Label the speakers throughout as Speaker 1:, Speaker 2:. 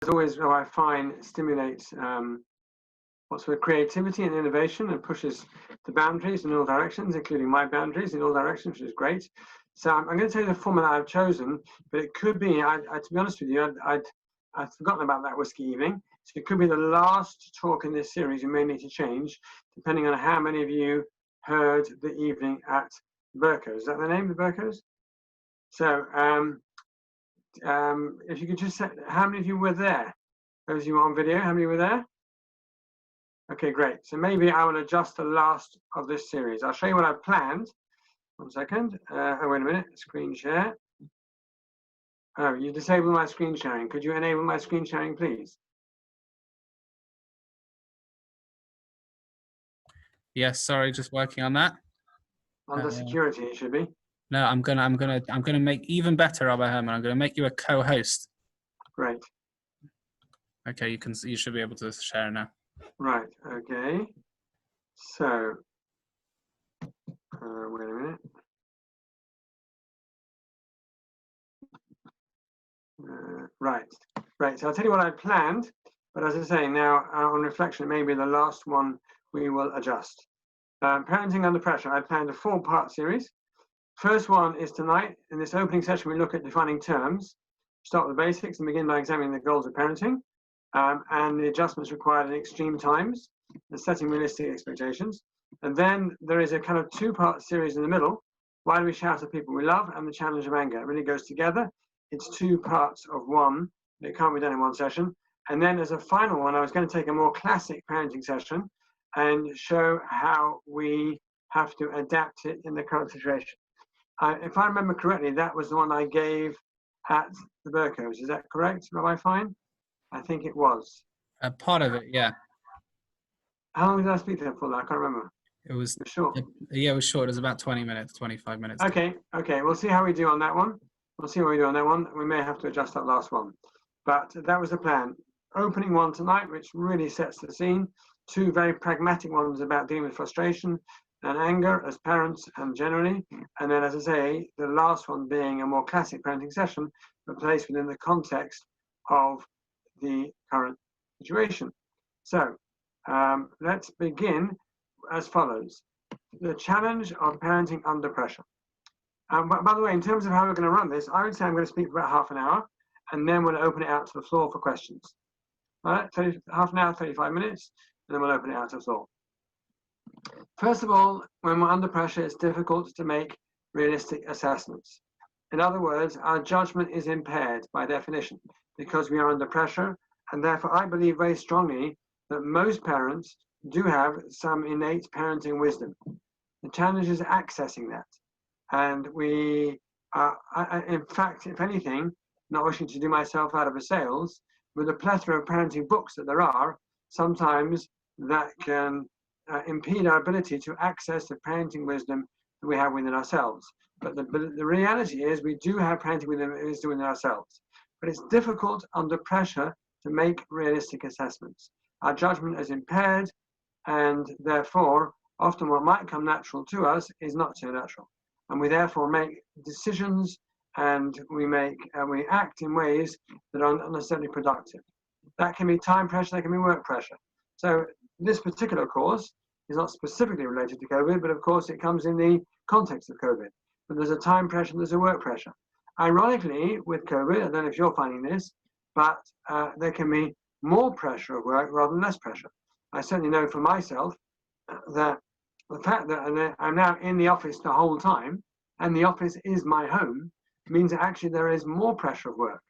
Speaker 1: always, I find, stimulates what's with creativity and innovation and pushes the boundaries in all directions, including my boundaries in all directions, which is great. So I'm going to tell you the format I've chosen, but it could be, to be honest with you, I'd forgotten about that whiskey evening. So it could be the last talk in this series. You may need to change, depending on how many of you heard the evening at Burko's. Is that the name, the Burko's? So if you could just say, how many of you were there? Those of you on video, how many were there? Okay, great. So maybe I will adjust the last of this series. I'll show you what I've planned. 1 second. Oh, wait a minute. Screen share. Oh, you disabled my screen sharing. Could you enable my screen sharing, please?
Speaker 2: Yes, sorry, just working on that.
Speaker 1: Under security, it should be.
Speaker 2: No, I'm gonna make even better, Rabbi Herman. I'm gonna make you a co-host.
Speaker 1: Great.
Speaker 2: Okay, you should be able to share now.
Speaker 1: Right. Okay. So, wait a minute. Right. So I'll tell you what I planned, but as I say now, on reflection, maybe the last one we will adjust. Parenting under pressure. I planned a 4-part series. First one is tonight. In this opening session, we look at defining terms. Start with the basics and begin by examining the goals of parenting and the adjustments required in extreme times and setting realistic expectations. And then there is a kind of 2-part series in the middle. Why do we shout at people we love? And the challenge of anger. It really goes together. It's 2 parts of one. It can't be done in one session. And then as a final one, I was going to take a more classic parenting session and show how we have to adapt it in the current situation. If I remember correctly, that was the one I gave at the Burko's. Is that correct, Rabbi Fine? I think it was.
Speaker 2: Part of it, yeah.
Speaker 1: How long did I speak to them for that? I can't remember.
Speaker 2: It was
Speaker 1: short.
Speaker 2: Yeah, it was short. It was about 20 minutes, 25 minutes.
Speaker 1: Okay. We'll see how we do on that one. We may have to adjust that last one. But that was the plan. Opening one tonight, which really sets the scene. 2 very pragmatic ones about dealing with frustration and anger as parents and generally. And then, as I say, the last one being a more classic parenting session, but placed within the context of the current situation. So let's begin as follows. The challenge of parenting under pressure. By the way, in terms of how we're going to run this, I would say I'm going to speak for about half an hour, and then we'll open it out to the floor for questions. All right, so half an hour, 35 minutes, and then we'll open it out to the floor. First of all, when we're under pressure, it's difficult to make realistic assessments. In other words, our judgment is impaired by definition because we are under pressure, and therefore I believe very strongly that most parents do have some innate parenting wisdom. The challenge is accessing that. And we are, in fact, if anything, not wishing to do myself out of a sales, with a plethora of parenting books that there are, sometimes that can impede our ability to access the parenting wisdom that we have within ourselves. But the reality is we do have parenting wisdom within ourselves. But it's difficult under pressure to make realistic assessments. Our judgment is impaired, and therefore, often what might come natural to us is not so natural. And we therefore make decisions and we act in ways that are not necessarily productive. That can be time pressure, that can be work pressure. So this particular course is not specifically related to COVID, but of course it comes in the context of COVID. But there's a time pressure, there's a work pressure. Ironically, with COVID, I don't know if you're finding this, but there can be more pressure at work rather than less pressure. I certainly know for myself that the fact that I'm now in the office the whole time, and the office is my home, means that actually there is more pressure of work.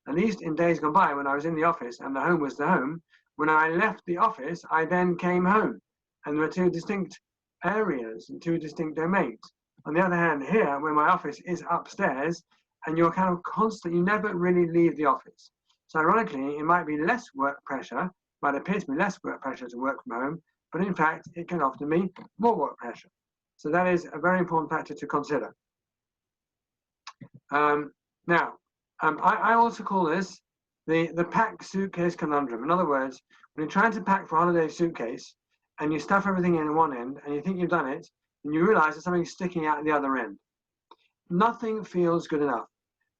Speaker 1: At least in days gone by when I was in the office and the home was the home, when I left the office, I then came home. And there were 2 distinct areas and 2 distinct domains. On the other hand, here, where my office is upstairs, and you're kind of constant, you never really leave the office. So ironically, it might be less work pressure, might appear to be less work pressure to work from home, but in fact, it can often be more work pressure. So that is a very important factor to consider. I also call this the pack suitcase conundrum. In other words, when you're trying to pack for a holiday suitcase and you stuff everything in one end and you think you've done it, and you realize there's something sticking out at the other end. Nothing feels good enough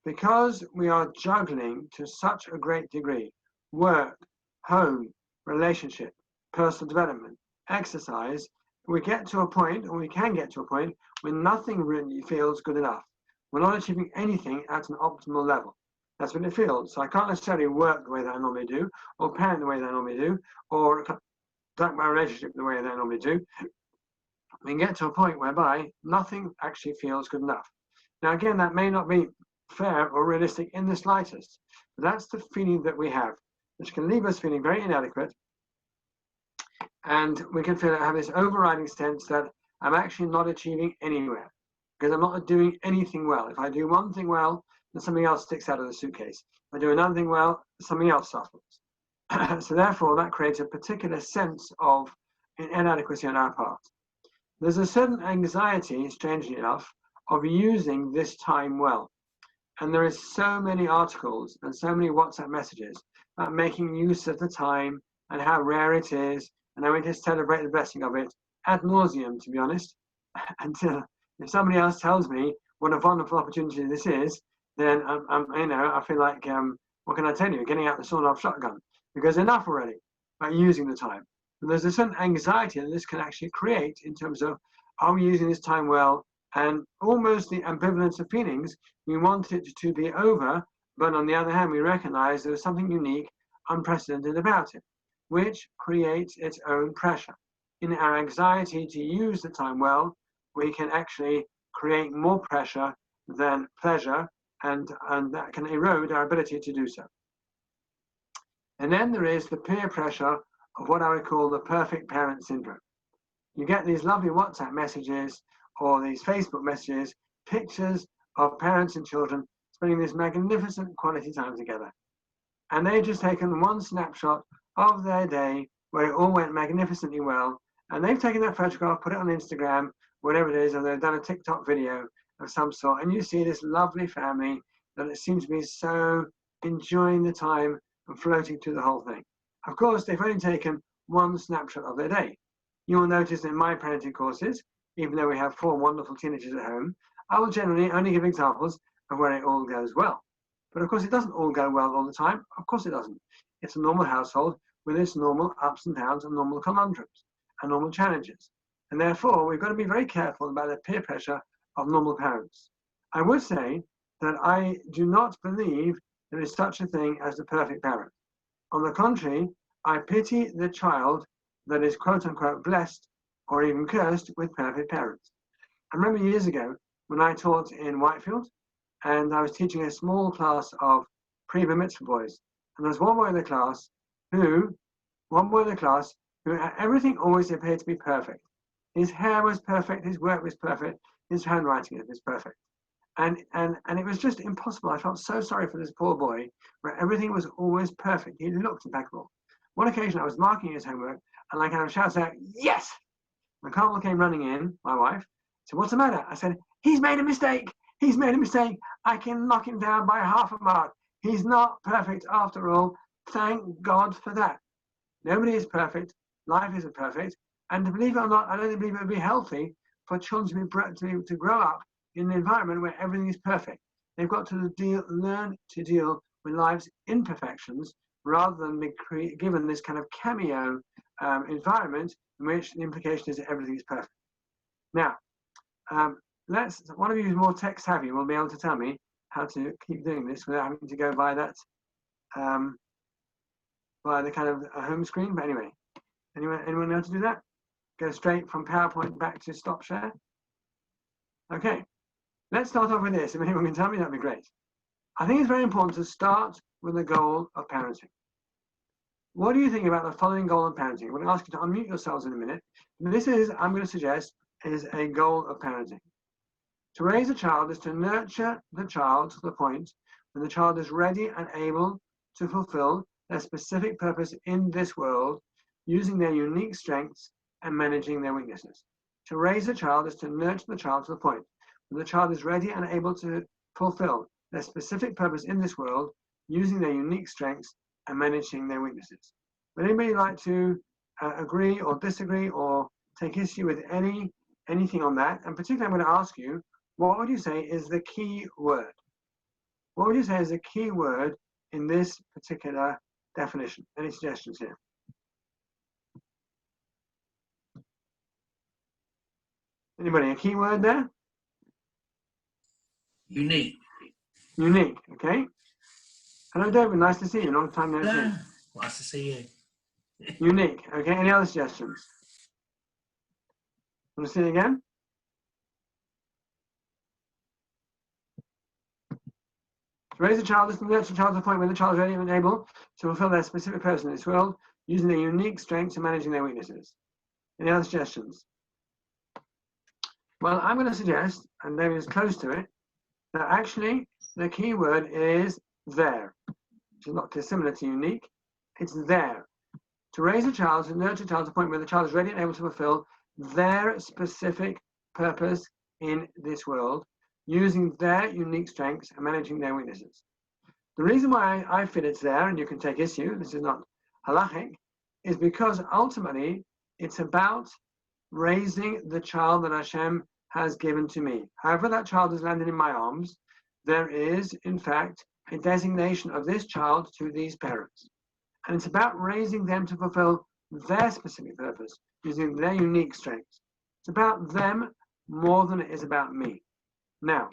Speaker 1: because we are juggling to such a great degree work, home, relationship, personal development, exercise, we get to a point, or we can get to a point, when nothing really feels good enough. We're not achieving anything at an optimal level. That's what it feels. So I can't necessarily work the way that I normally do, or parent the way that I normally do, or conduct my relationship the way that I normally do. We can get to a point whereby nothing actually feels good enough. Now, again, that may not be fair or realistic in the slightest, but that's the feeling that we have, which can leave us feeling very inadequate. And we can have this overriding sense that I'm actually not achieving anywhere because I'm not doing anything well. If I do one thing well, then something else sticks out of the suitcase. If I do another thing well, something else suffers. So therefore, that creates a particular sense of inadequacy on our part. There's a certain anxiety, strangely enough, of using this time well. And there is so many articles and so many WhatsApp messages about making use of the time and how rare it is and how we can celebrate the blessing of it ad nauseum, to be honest. Until if somebody else tells me what a wonderful opportunity this is, then I feel like, what can I tell you? Getting out the sawed-off shotgun, because enough already about using the time. But there's a certain anxiety that this can actually create in terms of, are we using this time well? And almost the ambivalence of feelings. We want it to be over, but on the other hand, we recognize there's something unique, unprecedented about it, which creates its own pressure. In our anxiety to use the time well, we can actually create more pressure than pleasure, and that can erode our ability to do so. And then there is the peer pressure of what I would call the perfect parent syndrome. You get these lovely WhatsApp messages or these Facebook messages, pictures of parents and children spending this magnificent quality time together. And they've just taken one snapshot of their day where it all went magnificently well. And they've taken that photograph, put it on Instagram, whatever it is, or they've done a TikTok video of some sort. And you see this lovely family that it seems to be so enjoying the time and floating through the whole thing. Of course, they've only taken one snapshot of their day. You will notice in my parenting courses, even though we have 4 wonderful teenagers at home, I will generally only give examples of where it all goes well. But of course, it doesn't all go well all the time. Of course it doesn't. It's a normal household with its normal ups and downs and normal conundrums and normal challenges. And therefore, we've got to be very careful about the peer pressure of normal parents. I would say that I do not believe there is such a thing as the perfect parent. On the contrary, I pity the child that is quote unquote blessed or even cursed with perfect parents. I remember years ago when I taught in Whitefield, and I was teaching a small class of pre-bar mitzvah boys. And there was one boy in the class who everything always appeared to be perfect. His hair was perfect, his work was perfect, his handwriting was perfect. And it was just impossible. I felt so sorry for this poor boy where everything was always perfect. He looked impeccable. One occasion I was marking his homework and I kind of shouted out, yes! And Carmel came running in, my wife, said, what's the matter? I said, he's made a mistake. He's made a mistake. I can knock him down by half a mark. He's not perfect after all. Thank God for that. Nobody is perfect. Life isn't perfect. And to believe it or not, I don't believe it would be healthy for children to grow up in an environment where everything is perfect. They've got to learn to deal with life's imperfections rather than be given this kind of cameo environment in which the implication is that everything is perfect. Now, one of you who's more tech savvy will be able to tell me how to keep doing this without having to go by that, by the kind of home screen. But anyway, anyone know how to do that? Go straight from PowerPoint back to stop share? Okay, let's start off with this. If anyone can tell me, that'd be great. I think it's very important to start with the goal of parenting. What do you think about the following goal of parenting? I'm going to ask you to unmute yourselves in a minute. This is, I'm going to suggest, is a goal of parenting. To raise a child is to nurture the child to the point when the child is ready and able to fulfill their specific purpose in this world, using their unique strengths and managing their weaknesses. To raise a child is to nurture the child to the point when the child is ready and able to fulfill their specific purpose in this world, using their unique strengths and managing their weaknesses. Would anybody like to agree or disagree or take issue with anything on that? And particularly, I'm going to ask you, what would you say is the key word? What would you say is the key word in this particular definition. Any suggestions here? Anybody? A key word there?
Speaker 3: Unique.
Speaker 1: Unique. Okay. Hello, David. Nice to see you. Long time no see.
Speaker 3: Yeah. Nice to see you.
Speaker 1: Unique. Okay. Any other suggestions? Want to see it again? To raise a child is to nurture a child to the point where the child is ready and able to fulfill their specific purpose in this world, using their unique strengths and managing their weaknesses. Any other suggestions? Well, I'm going to suggest, and David is close to it, that actually the key word is there, which is not dissimilar to unique. It's there. To raise a child, to nurture a child to the point where the child is ready and able to fulfill their specific purpose in this world, using their unique strengths and managing their weaknesses. The reason why I feel it's there, and you can take issue, this is not halachic, is because ultimately it's about raising the child that Hashem has given to me. However that child has landed in my arms, there is, in fact, a designation of this child to these parents. And it's about raising them to fulfill their specific purpose, using their unique strengths. It's about them more than it is about me. Now,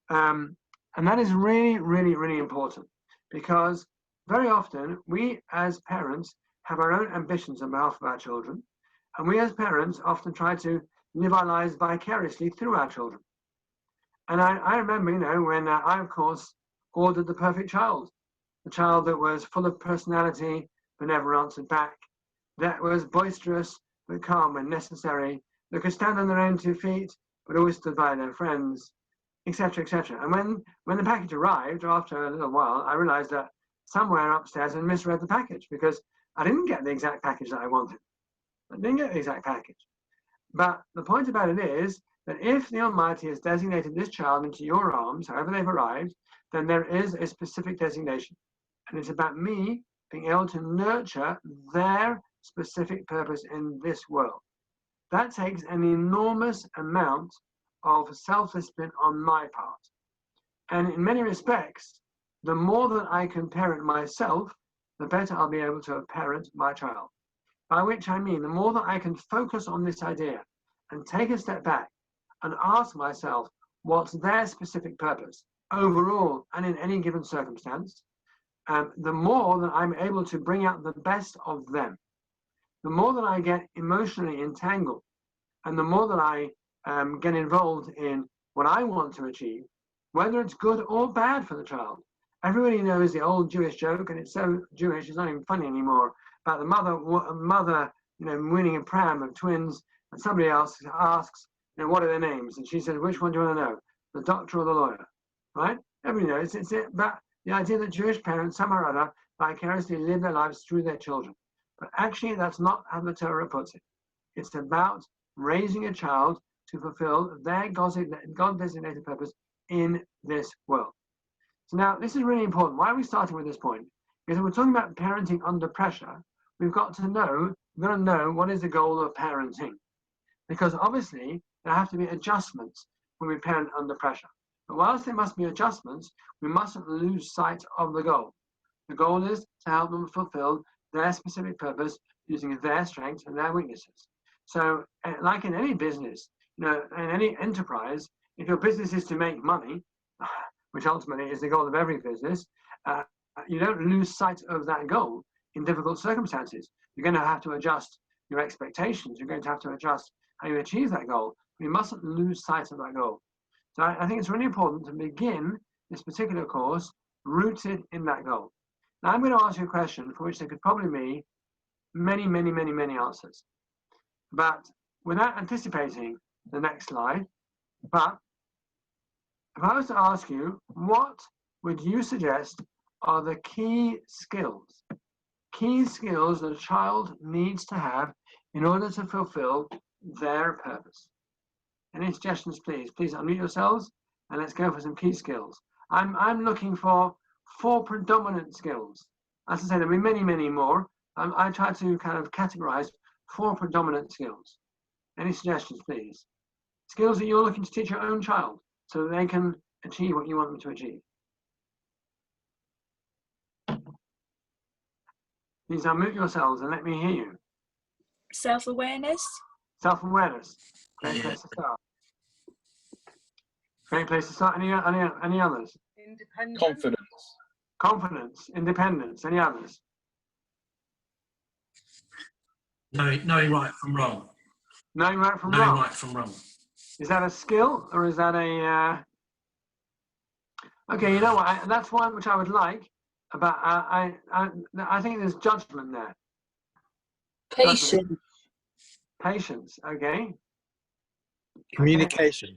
Speaker 1: and that is really, really, really important, because very often we as parents have our own ambitions on behalf of our children, and we as parents often try to live our lives vicariously through our children. And I remember, when I, of course, ordered the perfect child, the child that was full of personality but never answered back, that was boisterous but calm when necessary, that could stand on their own 2 feet but always stood by their friends, etc., etc. And when the package arrived, after a little while, I realized that somewhere upstairs I misread the package, because I didn't get the exact package that I wanted. I didn't get the exact package. But the point about it is that if the Almighty has designated this child into your arms, however they've arrived, then there is a specific designation. And it's about me being able to nurture their specific purpose in this world. That takes an enormous amount of self-discipline on my part. And in many respects, the more that I can parent myself, the better I'll be able to parent my child. By which I mean, the more that I can focus on this idea and take a step back and ask myself what's their specific purpose overall and in any given circumstance, the more that I'm able to bring out the best of them. The more that I get emotionally entangled, and the more that I get involved in what I want to achieve, whether it's good or bad for the child. Everybody knows the old Jewish joke, and it's so Jewish, it's not even funny anymore, about the mother, winning a pram of twins, and somebody else asks, what are their names? And she says, which one do you want to know? The doctor or the lawyer, right? Everybody knows it's about the idea that Jewish parents, somehow or other, vicariously live their lives through their children. But actually, that's not how the Torah puts it. It's about raising a child to fulfill their God-designated purpose in this world. So now, this is really important. Why are we starting with this point? Because when we're talking about parenting under pressure, we've got to know what is the goal of parenting. Because obviously, there have to be adjustments when we parent under pressure. But whilst there must be adjustments, we mustn't lose sight of the goal. The goal is to help them fulfill their specific purpose using their strengths and their weaknesses. So, like in any business, in any enterprise, if your business is to make money, which ultimately is the goal of every business, you don't lose sight of that goal in difficult circumstances. You're going to have to adjust your expectations. You're going to have to adjust how you achieve that goal. We mustn't lose sight of that goal. So I think it's really important to begin this particular course rooted in that goal. Now I'm going to ask you a question for which there could probably be many, many, many, many answers. But without anticipating the next slide, but if I was to ask you, what would you suggest are the key skills that a child needs to have in order to fulfill their purpose? Any suggestions, please? Please unmute yourselves and let's go for some key skills. I'm looking for 4 predominant skills. As I said, there'll be many, many more. I try to kind of categorize 4 predominant skills. Any suggestions, please? Skills that you're looking to teach your own child so that they can achieve what you want them to achieve. Please unmute yourselves and let me hear you.
Speaker 4: Self-awareness.
Speaker 1: Self-awareness. Great
Speaker 3: Yeah.
Speaker 1: place to start. Great place to start. Any others?
Speaker 5: Independence.
Speaker 6: Confidence.
Speaker 1: Confidence, independence. Any others?
Speaker 3: Knowing right from wrong.
Speaker 1: Knowing right from
Speaker 3: Knowing
Speaker 1: wrong.
Speaker 3: right from wrong.
Speaker 1: Is that a skill or is that a? Okay, you know what? That's one which I would like, but I think there's judgment there.
Speaker 5: Patience.
Speaker 1: Patience. Okay.
Speaker 6: Communication.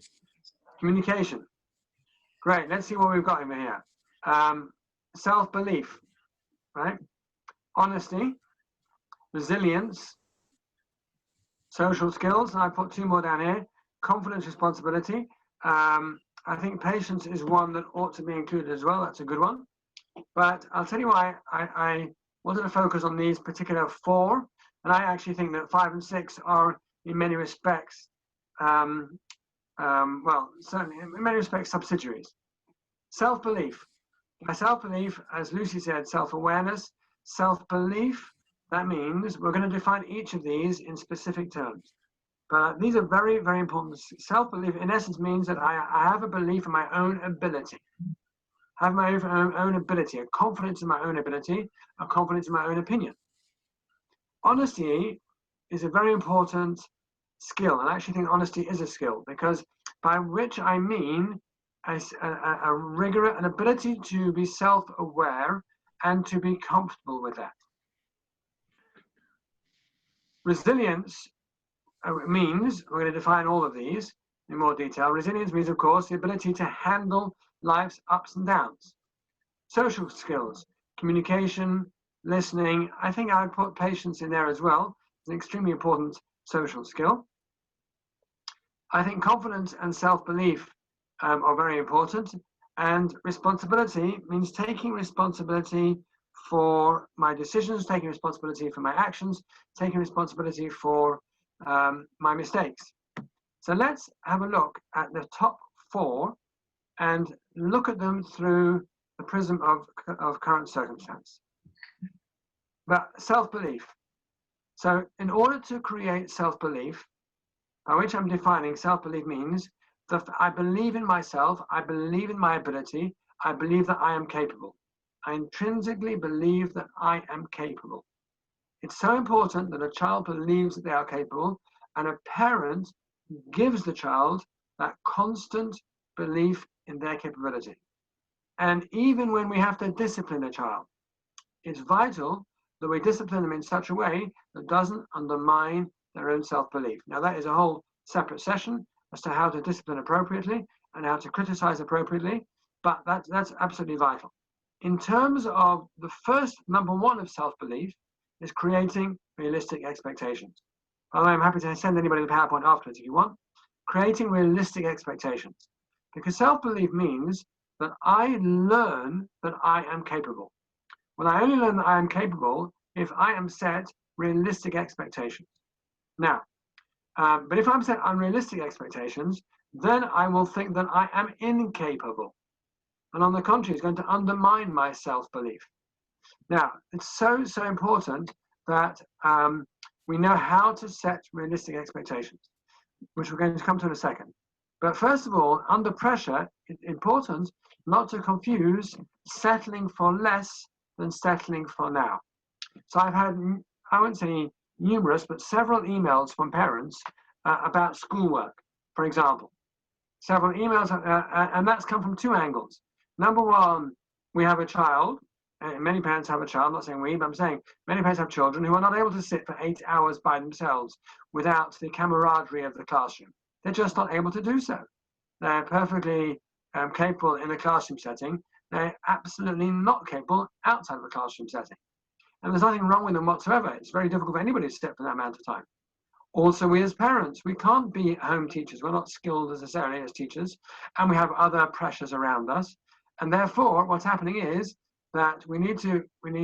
Speaker 1: Communication. Great. Let's see what we've got over here. Self-belief, right? Honesty, resilience, social skills, and I put two more down here. Confidence, responsibility. I think patience is one that ought to be included as well. That's a good one. But I'll tell you why I wanted to focus on these particular four, and I actually think that 5 and 6 are in many respects, well, certainly in many respects subsidiaries. Self-belief. By self-belief, as Lucy said, self-awareness, self-belief, that means we're going to define each of these in specific terms. But these are very, very important. Self-belief, in essence, means that I have a belief in my own ability. I have my own ability, a confidence in my own ability, a confidence in my own opinion. Honesty is a very important skill, and I actually think honesty is a skill, because by which I mean a rigor, an ability to be self-aware and to be comfortable with that. Resilience means, we're going to define all of these in more detail. Resilience means, of course, the ability to handle life's ups and downs. Social skills, communication, listening. I think I would put patience in there as well. It's an extremely important social skill. I think confidence and self-belief are very important. And responsibility means taking responsibility for my decisions, taking responsibility for my actions, taking responsibility for my mistakes. So let's have a look at the top 4 and look at them through the prism of current circumstance. But self-belief. So in order to create self-belief, by which I'm defining self-belief means that I believe in myself, I believe in my ability, I believe that I am capable. I intrinsically believe that I am capable. It's so important that a child believes that they are capable, and a parent gives the child that constant belief in their capability. And even when we have to discipline a child, it's vital that we discipline them in such a way that doesn't undermine their own self-belief. Now, that is a whole separate session as to how to discipline appropriately and how to criticize appropriately, but that's absolutely vital. In terms of the first, number 1 of self-belief is creating realistic expectations. By the way, I'm happy to send anybody the PowerPoint afterwards if you want. Creating realistic expectations. Because self-belief means that I learn that I am capable. Well, I only learn that I am capable if I am set realistic expectations. Now, but if I'm set unrealistic expectations, then I will think that I am incapable. And on the contrary, it's going to undermine my self-belief. Now, it's so important that we know how to set realistic expectations, which we're going to come to in a second. But first of all, under pressure, it's important not to confuse settling for less than settling for now. So I've had, I won't say numerous, but several emails from parents about schoolwork, for example. Several emails, and that's come from 2 angles. Number 1, we have a child, and many parents have a child, I'm not saying we, but I'm saying many parents have children who are not able to sit for 8 hours by themselves without the camaraderie of the classroom. They're just not able to do so. They're perfectly capable in a classroom setting. They're absolutely not capable outside of a classroom setting. And there's nothing wrong with them whatsoever. It's very difficult for anybody to sit for that amount of time. Also, we as parents, we can't be home teachers. We're not skilled necessarily as teachers, and we have other pressures around us. And therefore, what's happening is that we need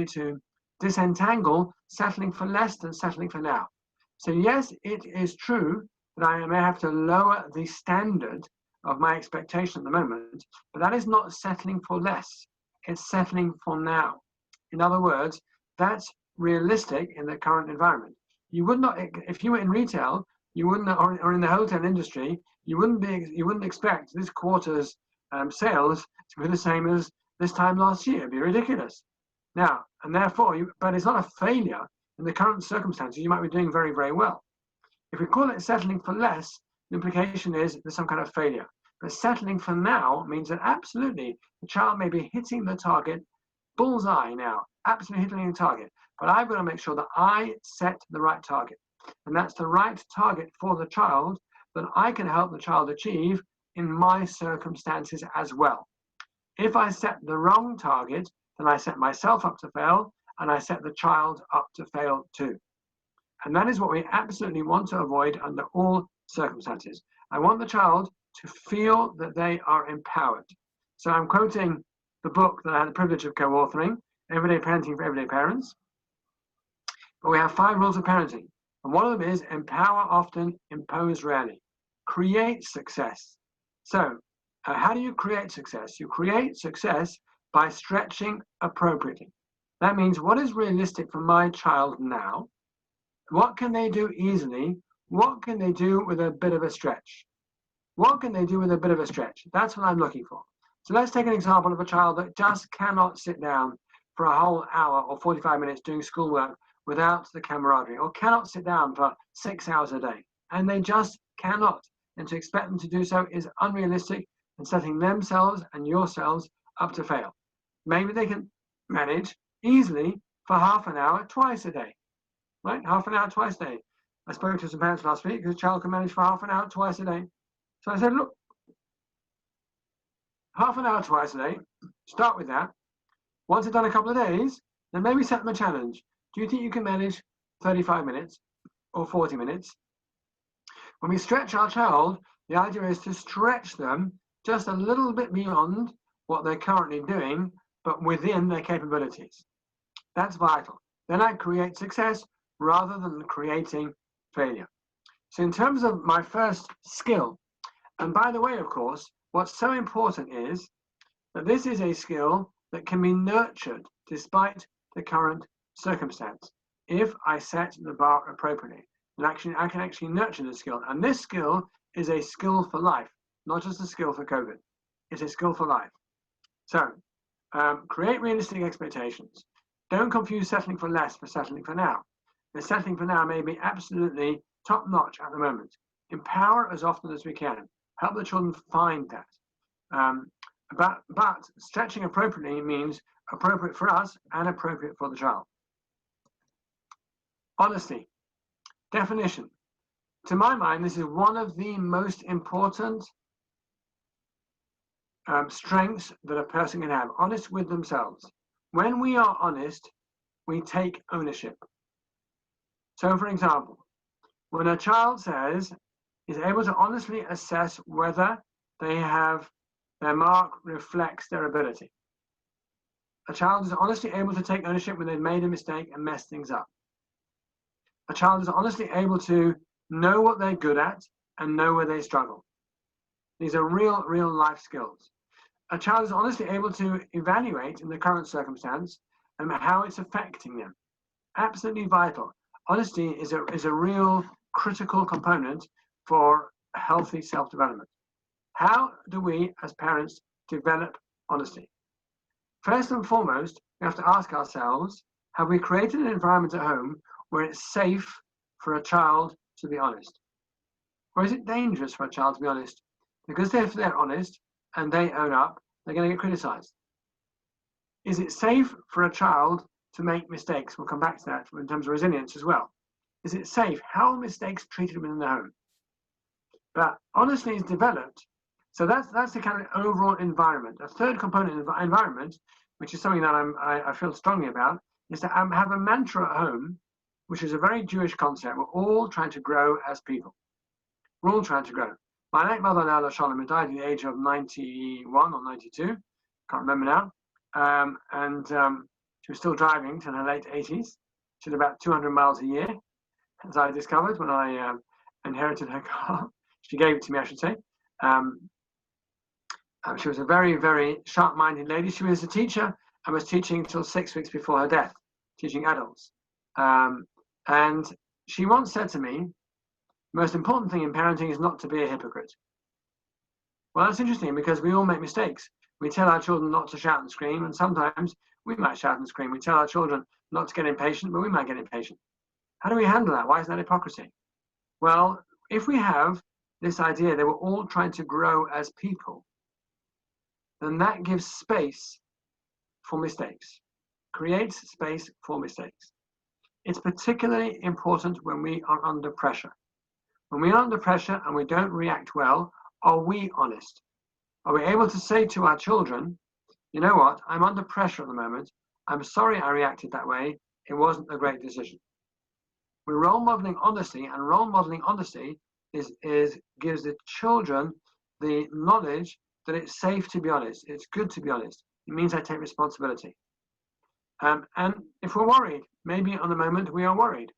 Speaker 1: to disentangle settling for less than settling for now. So yes, it is true that I may have to lower the standard of my expectation at the moment, but that is not settling for less. It's settling for now. In other words, that's realistic in the current environment. You would not, if you were in retail, you wouldn't, or in the hotel industry, you wouldn't expect this quarter's sales to be the same as this time last year. It'd be ridiculous. Now, and therefore, but it's not a failure. In the current circumstances, you might be doing very, very well. If we call it settling for less, the implication is there's some kind of failure. But settling for now means that absolutely the child may be hitting the target bullseye now, absolutely hitting the target. But I've got to make sure that I set the right target. And that's the right target for the child that I can help the child achieve in my circumstances as well. If I set the wrong target, then I set myself up to fail, and I set the child up to fail too. And that is what we absolutely want to avoid under all circumstances. I want the child to feel that they are empowered. So I'm quoting the book that I had the privilege of co-authoring, Everyday Parenting for Everyday Parents. But we have 5 rules of parenting. And one of them is empower often, impose rarely. Create success. So how do you create success? You create success by stretching appropriately. That means what is realistic for my child now? What can they do easily? What can they do with a bit of a stretch? What can they do with a bit of a stretch? That's what I'm looking for. So let's take an example of a child that just cannot sit down for a whole hour or 45 minutes doing schoolwork without the camaraderie, or cannot sit down for 6 hours a day. And they just cannot. And to expect them to do so is unrealistic and setting themselves and yourselves up to fail. Maybe they can manage easily for half an hour twice a day, right? Half an hour twice a day. I spoke to some parents last week whose child can manage for half an hour twice a day. So I said, look, half an hour twice a day, start with that. Once it's done a couple of days, then maybe set them a challenge. Do you think you can manage 35 minutes or 40 minutes? When we stretch our child, the idea is to stretch them just a little bit beyond what they're currently doing, but within their capabilities. That's vital. Then I create success rather than creating failure. So in terms of my first skill, and by the way, of course, what's so important is that this is a skill that can be nurtured despite the current circumstance if I set the bar appropriately. And actually, I can actually nurture the skill. And this skill is a skill for life, not just a skill for COVID. It's a skill for life. So create realistic expectations. Don't confuse settling for less for settling for now. The settling for now may be absolutely top-notch at the moment. Empower as often as we can. Help the children find that. But stretching appropriately means appropriate for us and appropriate for the child. Honesty. Definition. To my mind, this is one of the most important strengths that a person can have. Honest with themselves. When we are honest, we take ownership. So, for example, when a child is able to honestly assess whether their mark reflects their ability. A child is honestly able to take ownership when they've made a mistake and messed things up. A child is honestly able to know what they're good at and know where they struggle. These are real life skills. A child is honestly able to evaluate in the current circumstance and how it's affecting them. Absolutely vital. Honesty is a real critical component for healthy self-development. How do we as parents develop honesty? First and foremost, we have to ask ourselves, have we created an environment at home where it's safe for a child to be honest? Or is it dangerous for a child to be honest? Because if they're honest and they own up, they're going to get criticized. Is it safe for a child to make mistakes? We'll come back to that in terms of resilience as well. Is it safe? How are mistakes treated within the home? But honesty is developed. So that's the kind of overall environment. A third component of environment, which is something that I feel strongly about, is to have a mantra at home, which is a very Jewish concept. We're all trying to grow as people. We're all trying to grow. My late mother, Nala Shalom, who died at the age of 91 or 92, can't remember now, and she was still driving till her late 80s. She did about 200 miles a year, as I discovered when I inherited her car. She gave it to me, I should say. She was a very, very sharp-minded lady. She was a teacher and was teaching until 6 weeks before her death, teaching adults. And she once said to me, the most important thing in parenting is not to be a hypocrite. Well, that's interesting because we all make mistakes. We tell our children not to shout and scream, and sometimes we might shout and scream. We tell our children not to get impatient, but we might get impatient. How do we handle that? Why is that hypocrisy? Well, if we have this idea that we're all trying to grow as people, then that gives space for mistakes, creates space for mistakes. It's particularly important when we are under pressure. When we are under pressure and we don't react well, are we honest? Are we able to say to our children, you know what, I'm under pressure at the moment. I'm sorry I reacted that way. It wasn't a great decision. We're role modeling honesty, and role modeling honesty gives the children the knowledge that it's safe to be honest. It's good to be honest. It means I take responsibility. And if we're worried, maybe on the moment we are worried.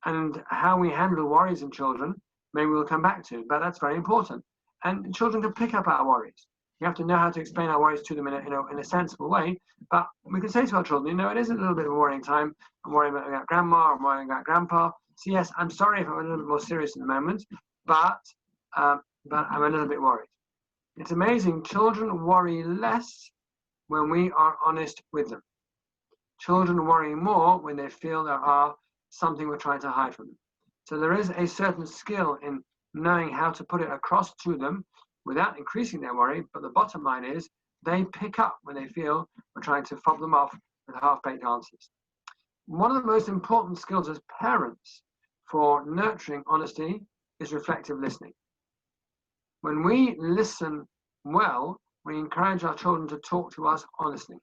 Speaker 1: And how we handle worries in children, maybe we'll come back to, but that's very important. And children can pick up our worries. We have to know how to explain our worries to them in a sensible way. But we can say to our children, you know, it is a little bit of a worrying time. I'm worrying about grandma, I'm worrying about grandpa. So yes, I'm sorry if I'm a little bit more serious in the moment, but I'm a little bit worried. It's amazing. Children worry less when we are honest with them. Children worry more when they feel there are something we're trying to hide from them. So there is a certain skill in knowing how to put it across to them without increasing their worry, but the bottom line is they pick up when they feel we're trying to fob them off with half-baked answers. One of the most important skills as parents for nurturing honesty is reflective listening. When we listen well, we encourage our children to talk to us honestly.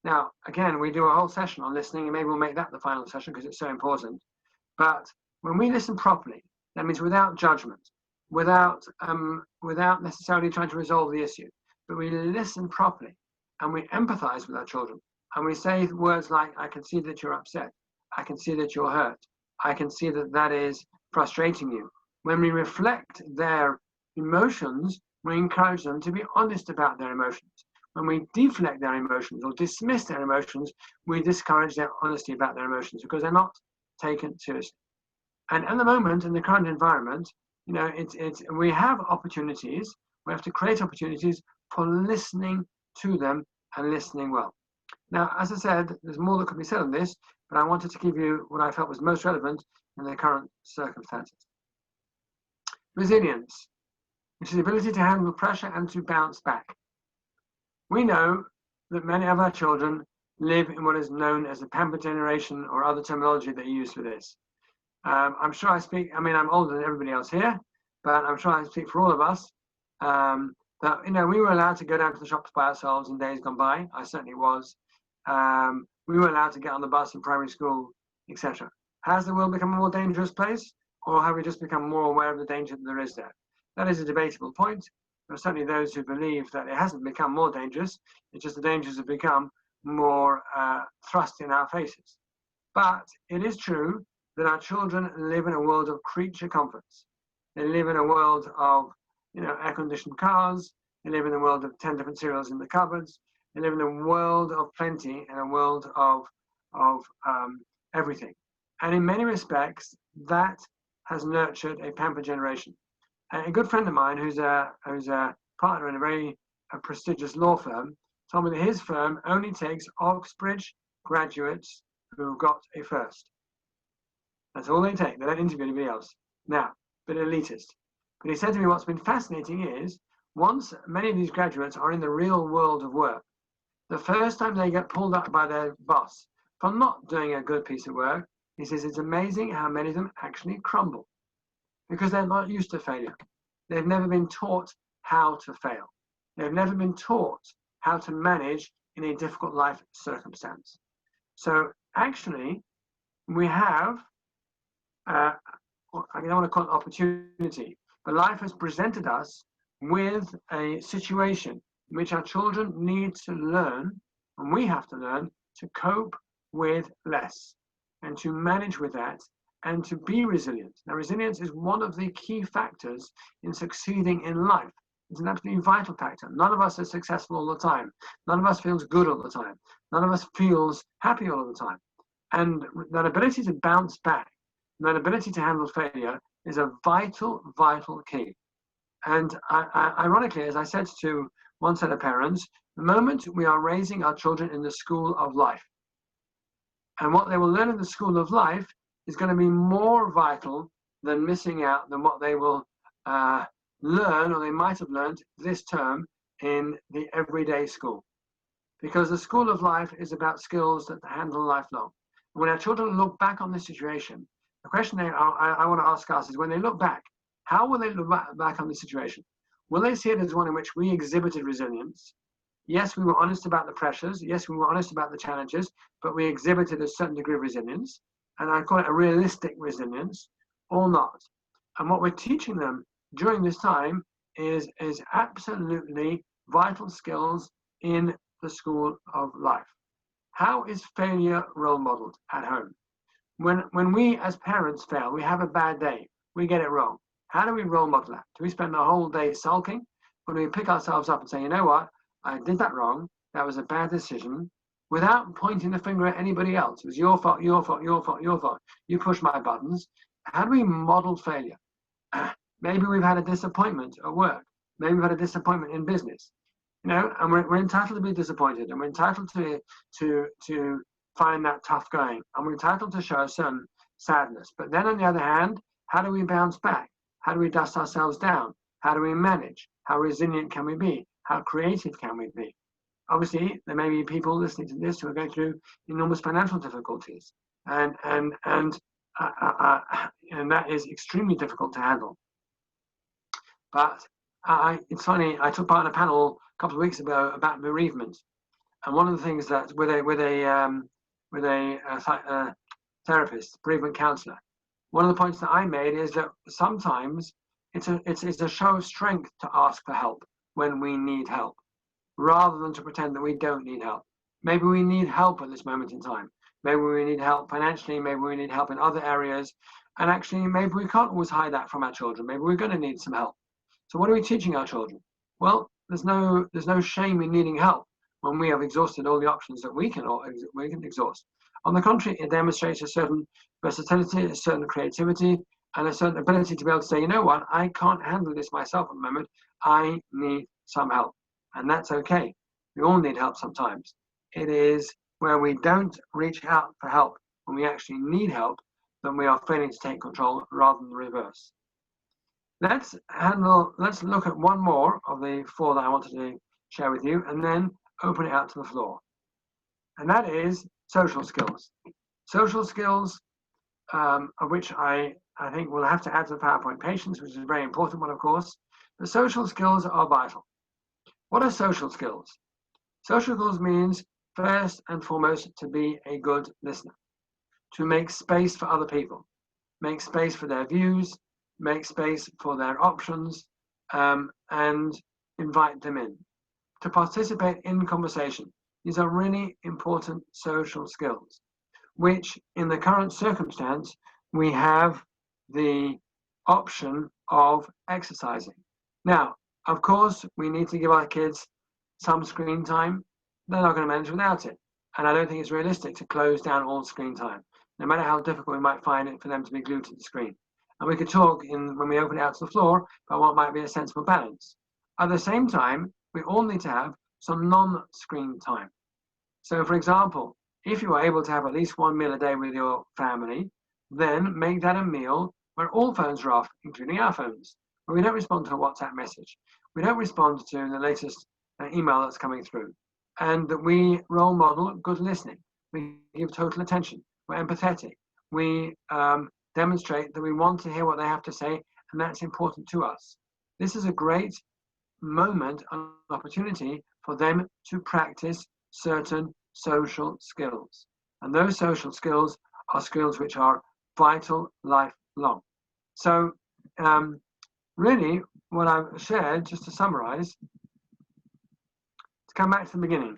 Speaker 1: Now, again, we do a whole session on listening, and maybe we'll make that the final session because it's so important. But when we listen properly, that means without judgment, without necessarily trying to resolve the issue, but we listen properly and we empathize with our children. And we say words like, I can see that you're upset. I can see that you're hurt. I can see that that is frustrating you. When we reflect their emotions, we encourage them to be honest about their emotions. When we deflect their emotions or dismiss their emotions, we discourage their honesty about their emotions because they're not taken seriously. And at the moment, in the current environment, you know, we have opportunities. We have to create opportunities for listening to them and listening well. Now, as I said, there's more that could be said on this, but I wanted to give you what I felt was most relevant in the current circumstances. Resilience, which is the ability to handle pressure and to bounce back. We know that many of our children live in what is known as the pamper generation or other terminology that you use for this. I'm sure I speak, I mean, I'm older than everybody else here, but I'm sure I speak for all of us, that, you know, we were allowed to go down to the shops by ourselves in days gone by. I certainly was. We were allowed to get on the bus in primary school, etc. Has the world become a more dangerous place, or have we just become more aware of the danger that there is there? That is a debatable point. There are certainly those who believe that it hasn't become more dangerous, it's just the dangers have become more thrust in our faces. But it is true that our children live in a world of creature comforts. They live in a world of, you know, air-conditioned cars. They live in a world of 10 different cereals in the cupboards. They live in a world of plenty and a world of everything. And in many respects, that has nurtured a pampered generation. And a good friend of mine, who's a partner in a very prestigious law firm, told me that his firm only takes Oxbridge graduates who got a first. That's all they take. They don't interview anybody else. Now, bit elitist. But he said to me, what's been fascinating is, once many of these graduates are in the real world of work, the first time they get pulled up by their boss for not doing a good piece of work, he says it's amazing how many of them actually crumble because they're not used to failure. They've never been taught how to fail. They've never been taught how to manage in a difficult life circumstance. So actually, we have, I don't want to call it opportunity, but life has presented us with a situation in which our children need to learn, and we have to learn, to cope with less and to manage with that and to be resilient. Now, resilience is one of the key factors in succeeding in life. It's an absolutely vital factor. None of us is successful all the time. None of us feels good all the time. None of us feels happy all the time. And that ability to bounce back, that ability to handle failure is a vital, vital key. And ironically, as I said to one set of parents, the moment we are raising our children in the school of life, and what they will learn in the school of life is going to be more vital than missing out than what they will learn, or they might have learned this term in the everyday school. Because the school of life is about skills that handle lifelong. When our children look back on this situation, the question I want to ask us is, when they look back, how will they look back on the situation? Will they see it as one in which we exhibited resilience? Yes, we were honest about the pressures. Yes, we were honest about the challenges, but we exhibited a certain degree of resilience. And I call it a realistic resilience, or not. And what we're teaching them during this time is absolutely vital skills in the school of life. How is failure role modeled at home? When we as parents fail, we have a bad day, we get it wrong. How do we role model that? Do we spend the whole day sulking? Or do we pick ourselves up and say, you know what, I did that wrong, that was a bad decision, without pointing the finger at anybody else? It was your fault, your fault, your fault, your fault. You pushed my buttons. How do we model failure? Maybe we've had a disappointment at work. Maybe we've had a disappointment in business. You know, and we're entitled to be disappointed, and we're entitled to find that tough going, and we're entitled to show some sadness. But then on the other hand, how do we bounce back? How do we dust ourselves down? How do we manage? How resilient can we be? How creative can we be? Obviously, there may be people listening to this who are going through enormous financial difficulties, and that is extremely difficult to handle. But it's funny, I took part in a panel a couple of weeks ago about bereavement, and one of the things that with a therapist, bereavement counselor, one of the points that I made is that sometimes it's a show of strength to ask for help when we need help, rather than to pretend that we don't need help. Maybe we need help at this moment in time. Maybe we need help financially. Maybe we need help in other areas. And actually, maybe we can't always hide that from our children. Maybe we're going to need some help. So what are we teaching our children? Well, there's no shame in needing help when we have exhausted all the options that we can exhaust. On the contrary, it demonstrates a certain versatility, a certain creativity, and a certain ability to be able to say, you know what, I can't handle this myself at the moment. I need some help. And that's okay. We all need help sometimes. It is where we don't reach out for help when we actually need help, then we are failing to take control rather than the reverse. Let's look at one more of the four that I wanted to share with you, and then open it out to the floor. And that is social skills. Social skills, of which I think we'll have to add to the PowerPoint, patience, which is a very important one, of course. The social skills are vital. What are social skills? Social skills means, first and foremost, to be a good listener, to make space for other people, make space for their views, make space for their options, and invite them in, to participate in conversation. These are really important social skills, which in the current circumstance, we have the option of exercising. Now, of course, we need to give our kids some screen time. They're not going to manage without it. And I don't think it's realistic to close down all screen time, no matter how difficult we might find it for them to be glued to the screen. And we could talk when we open it out to the floor about what might be a sensible balance. At the same time, we all need to have some non-screen time. So for example, if you are able to have at least one meal a day with your family, then make that a meal where all phones are off, including our phones. Where we don't respond to a WhatsApp message. We don't respond to the latest email that's coming through. And that we role model good listening. We give total attention. We're empathetic. We demonstrate that we want to hear what they have to say, and that's important to us. This is a great moment, an opportunity for them to practice certain social skills. And those social skills are skills which are vital lifelong. So really, what I've shared, just to summarize, to come back to the beginning.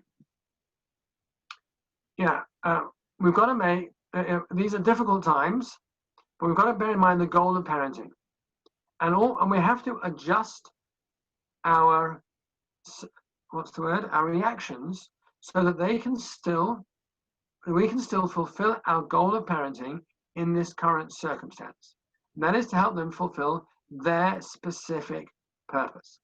Speaker 1: Yeah, we've got to make, these are difficult times, but we've got to bear in mind the goal of parenting. And we have to adjust our, our reactions so that they can still we can still fulfill our goal of parenting in this current circumstance. And that is to help them fulfill their specific purpose.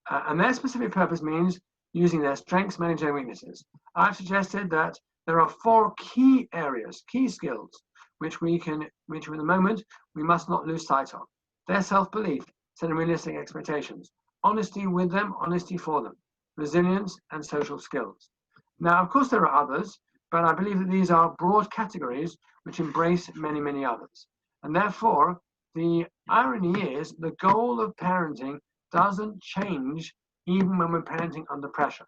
Speaker 1: And their specific purpose means using their strengths, manage their weaknesses. I've suggested that there are 4 key areas, key skills, which in the moment we must not lose sight of. Their self-belief, setting realistic expectations, honesty with them, honesty for them, resilience, and social skills. Now, of course, there are others, but I believe that these are broad categories which embrace many, many others. And therefore, the irony is the goal of parenting doesn't change even when we're parenting under pressure.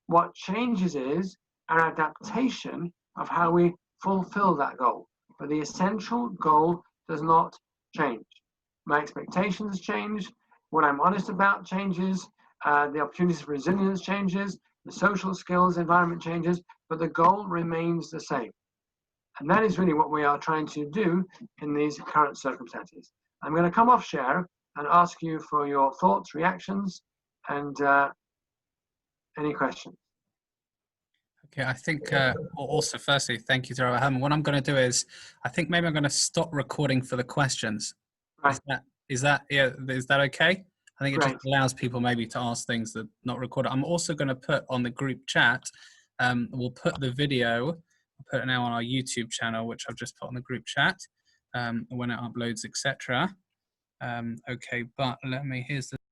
Speaker 1: What changes is our adaptation of how we fulfill that goal. But the essential goal does not change. My expectations change, what I'm honest about changes, the opportunities for resilience changes, the social skills environment changes, but the goal remains the same. And that is really what we are trying to do in these current circumstances. I'm going to come off share and ask you for your thoughts, reactions, and any questions.
Speaker 2: Okay, I think also firstly, thank you to Rabbi Herman. What I'm going to do is, I think maybe I'm going to stop recording for the questions.
Speaker 1: Right.
Speaker 2: Is that okay? I think it
Speaker 1: Great.
Speaker 2: just allows people maybe to ask things that not recorded. I'm also going to put on the group chat. We'll put the video. I'll put it now on our YouTube channel, which I've just put on the group chat when it uploads, etc. Okay, but here's the